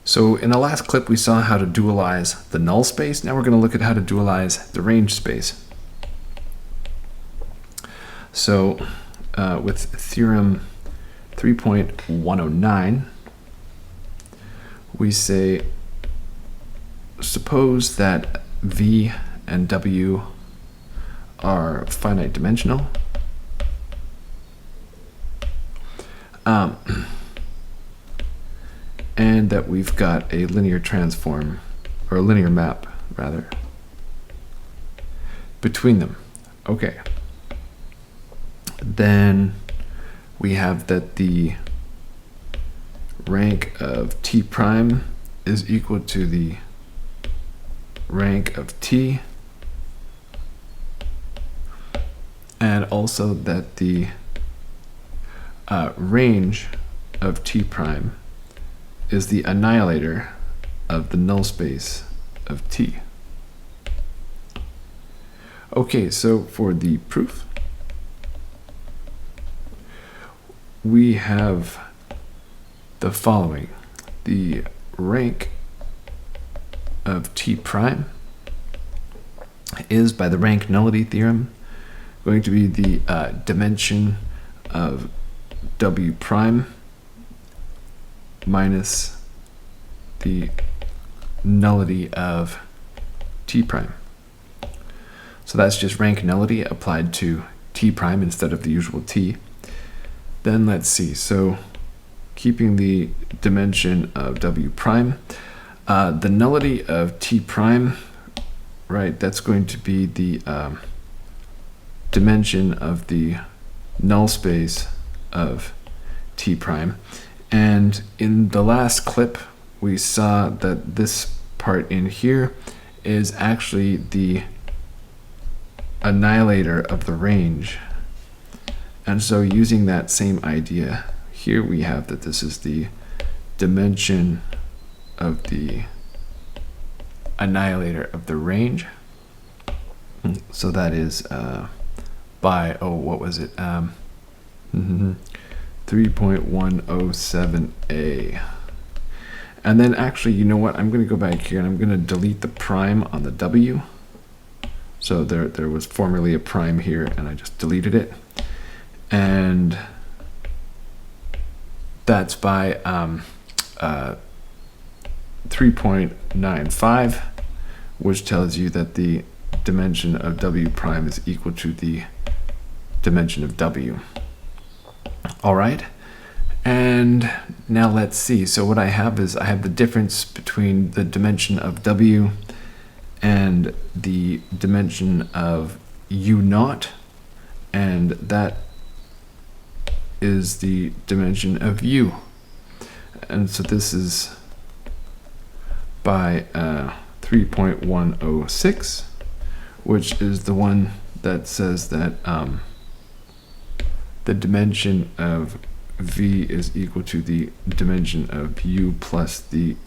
So in the last clip, we saw how to dualize the null space. Now we're going to look at how to dualize the range space. So with Theorem 3.109, we say, suppose that V and W are finite dimensional. And that we've got a linear transform, or a linear map, rather, between them. Okay. Then we have that the rank of T prime is equal to the rank of T, and also that the range of T prime is the annihilator of the null space of T. Okay, so for the proof, we have the following. The rank of T prime is, by the rank nullity theorem, going to be the dimension of W prime minus the nullity of T prime. So that's just rank nullity applied to T prime instead of the usual T. Then let's see, so keeping the dimension of W prime, the nullity of T prime, right, that's going to be the dimension of the null space of T prime. And in the last clip, we saw that this part in here is actually the annihilator of the range. And so using that same idea, here we have that this is the dimension of the annihilator of the range. So that is by, what was it? 3.107a. And then actually, you know what? I'm going to go back here and I'm going to delete the prime on the W. So there was formerly a prime here and I just deleted it. And that's by 3.95, which tells you that the dimension of W prime is equal to the dimension of W. All right, and now let's see. So what I have is I have the difference between the dimension of W and the dimension of U naught, and that is the dimension of U. And so this is by 3.106, which is the one that says that the dimension of V is equal to the dimension of U plus the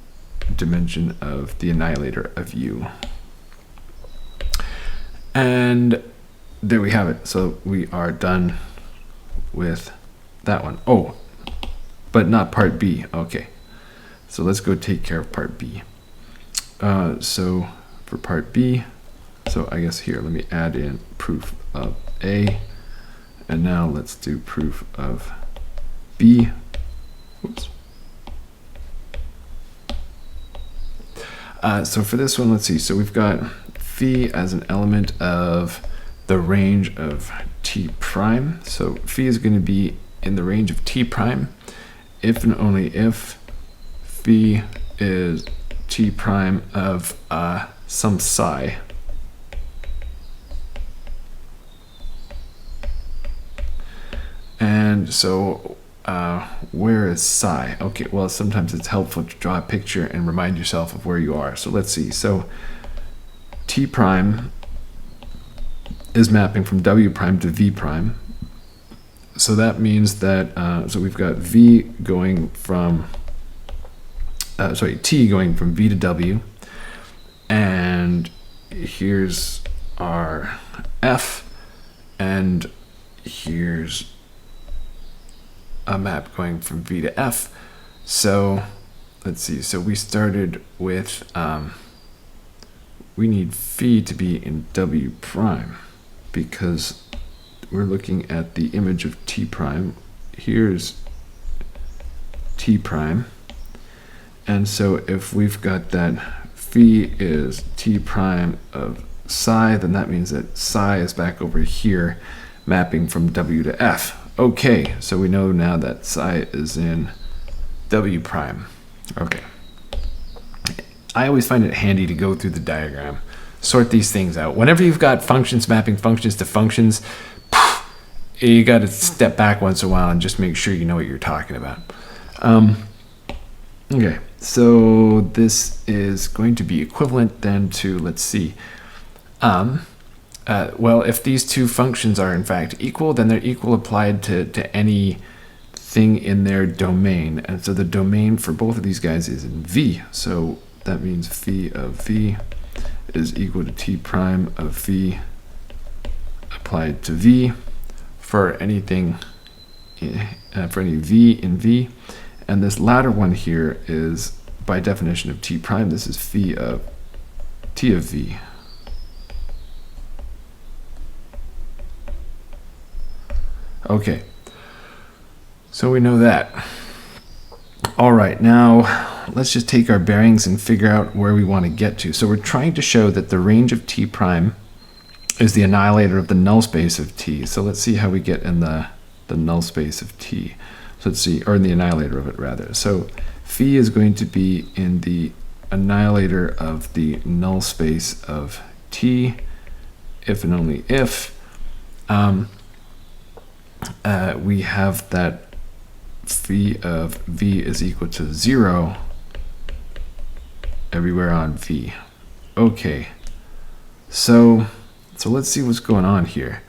dimension of the annihilator of U. And there we have it. So we are done with that one. Oh, but not part B. Okay. So let's go take care of part B. So for part B, so I guess here, let me add in proof of A. And now let's do proof of B. Oops. So for this one, let's see. So we've got phi as an element of the range of T prime. So phi is going to be in the range of T prime if and only if phi is T prime of some psi. And so where is psi? Okay, well, sometimes it's helpful to draw a picture and remind yourself of where you are. So let's see. So T prime is mapping from W prime to V prime. So that means that, so we've got V going from, T going from V to W. And here's our F, and here's a map going from V to F. So let's see. So we started with, we need phi to be in W prime because we're looking at the image of T prime. Here's T prime. And so if we've got that phi is T prime of psi, then that means that psi is back over here, mapping from W to F. Okay, so we know now that psi is in W prime. Okay. I always find it handy to go through the diagram, sort these things out. Whenever you've got functions mapping functions to functions, you got to step back once in a while and just make sure you know what you're talking about. Okay, so this is going to be equivalent then to, let's see, well, if these two functions are in fact equal, then they're equal applied to any thing in their domain. And so the domain for both of these guys is in V. So that means phi of V is equal to T prime of phi applied to V for anything, for any V in V. And this latter one here is, by definition of T prime, this is phi of T of V. Okay, so we know that. All right, now let's just take our bearings and figure out where we want to get to. So we're trying to show that the range of T prime is the annihilator of the null space of T. So let's see how we get in the null space of T. So let's see, or in the annihilator of it rather. So phi is going to be in the annihilator of the null space of T, if and only if we have that phi of V is equal to 0 everywhere on V. Okay, so let's see what's going on here.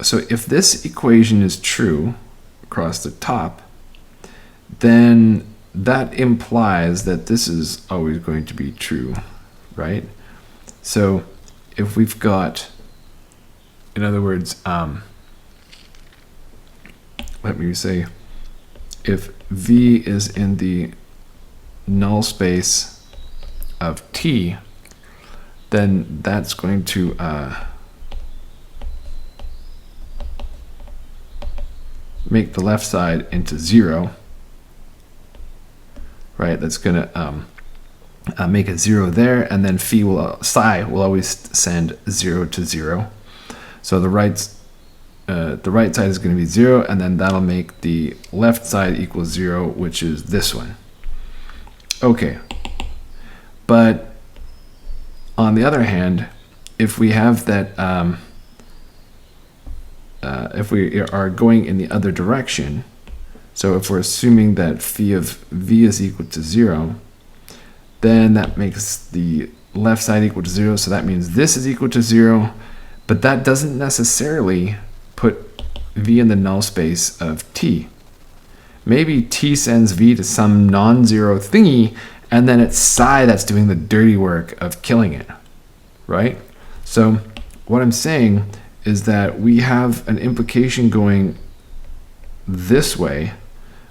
So if this equation is true across the top, then that implies that this is always going to be true, right? So if we've got, in other words, let me say, if V is in the null space of T, then that's going to make the left side into 0, right? That's going to make it 0 there, and then psi will always send 0 to 0. So the right side is going to be 0, and then that'll make the left side equal 0, which is this one. Okay, but on the other hand, if we have that, if we are going in the other direction, so if we're assuming that phi of V is equal to 0, then that makes the left side equal to 0, so that means this is equal to 0, but that doesn't necessarily put V in the null space of T. Maybe T sends V to some non-zero thingy, and then it's psi that's doing the dirty work of killing it, right? So what I'm saying is that we have an implication going this way,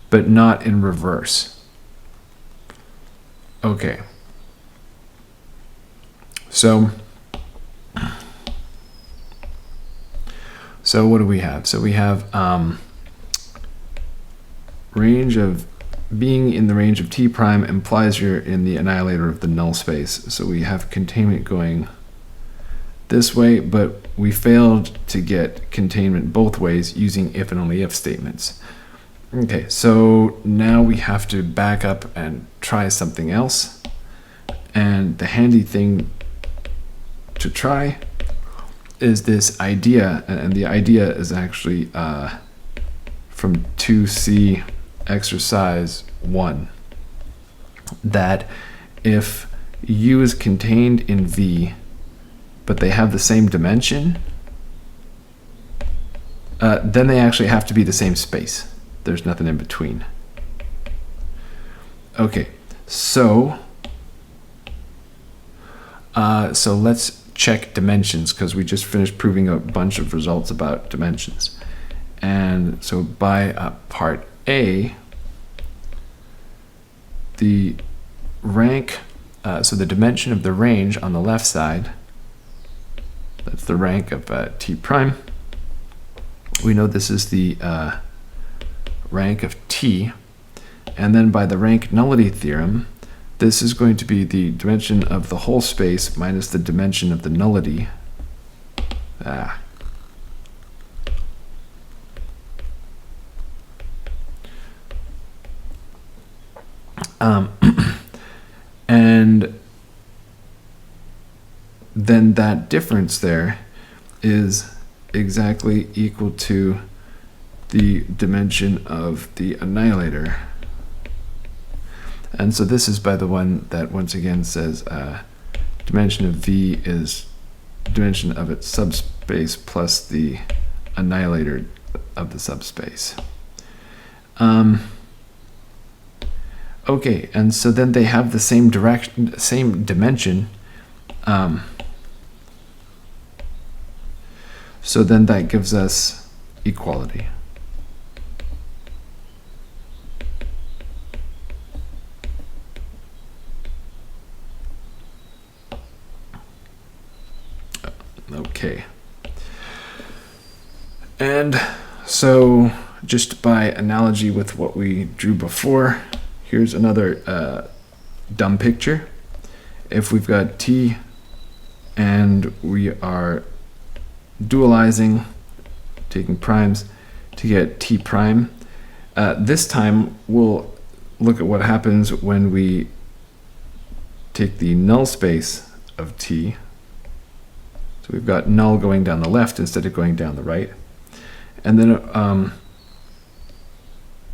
but not in reverse. Okay. So what do we have? So we have range of being in the range of T prime implies you're in the annihilator of the null space. So we have containment going this way, but we failed to get containment both ways using if and only if statements. Okay, so now we have to back up and try something else. And the handy thing to try is this idea, and the idea is actually from 2C exercise 1, that if U is contained in V, but they have the same dimension, then they actually have to be the same space. There's nothing in between. Okay, so let's check dimensions, because we just finished proving a bunch of results about dimensions. And so by part A, the rank, so the dimension of the range on the left side, that's the rank of T prime. We know this is the rank of T. And then by the rank nullity theorem, this is going to be the dimension of the whole space minus the dimension of the nullity. And then that difference there is exactly equal to the dimension of the annihilator. And so this is by the one that once again says dimension of V is dimension of its subspace plus the annihilator of the subspace. Okay, and so then they have the same direction, same dimension. So then that gives us equality. Okay. And so just by analogy with what we drew before, here's another dumb picture. If we've got T and we are dualizing, taking primes to get T prime, this time we'll look at what happens when we take the null space of T. So we've got null going down the left instead of going down the right. And then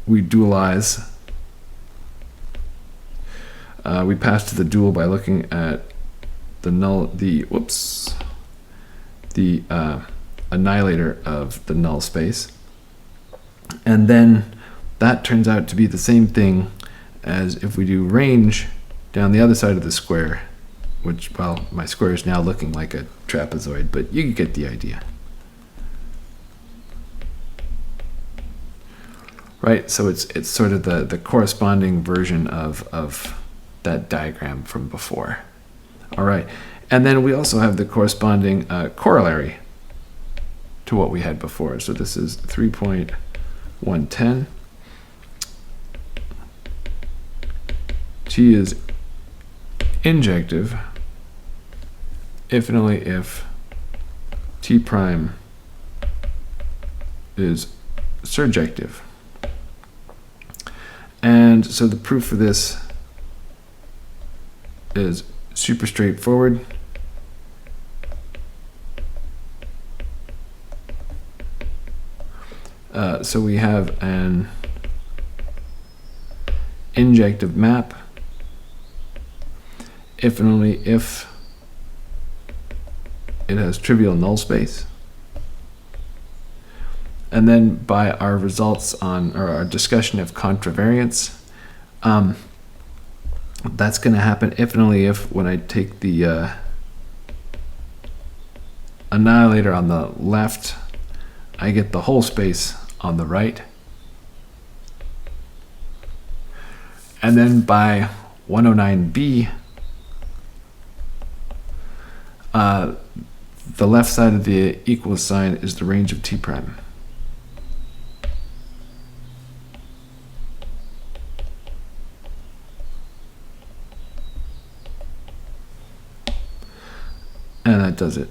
we dualize. We pass to the dual by looking at the null, the annihilator of the null space. And then that turns out to be the same thing as if we do range down the other side of the square, which, well, my square is now looking like a trapezoid, but you get the idea. Right, so it's sort of the corresponding version of that diagram from before. All right, and then we also have the corresponding corollary to what we had before. So this is 3.110. T is injective if and only if T prime is surjective. And so the proof for this is super straightforward. So we have an injective map if and only if it has trivial null space. And then by our results on, or our discussion of contravariance, that's going to happen if and only if when I take the annihilator on the left, I get the whole space on the right. And then by 109b, the left side of the equal sign is the range of T prime. And that does it.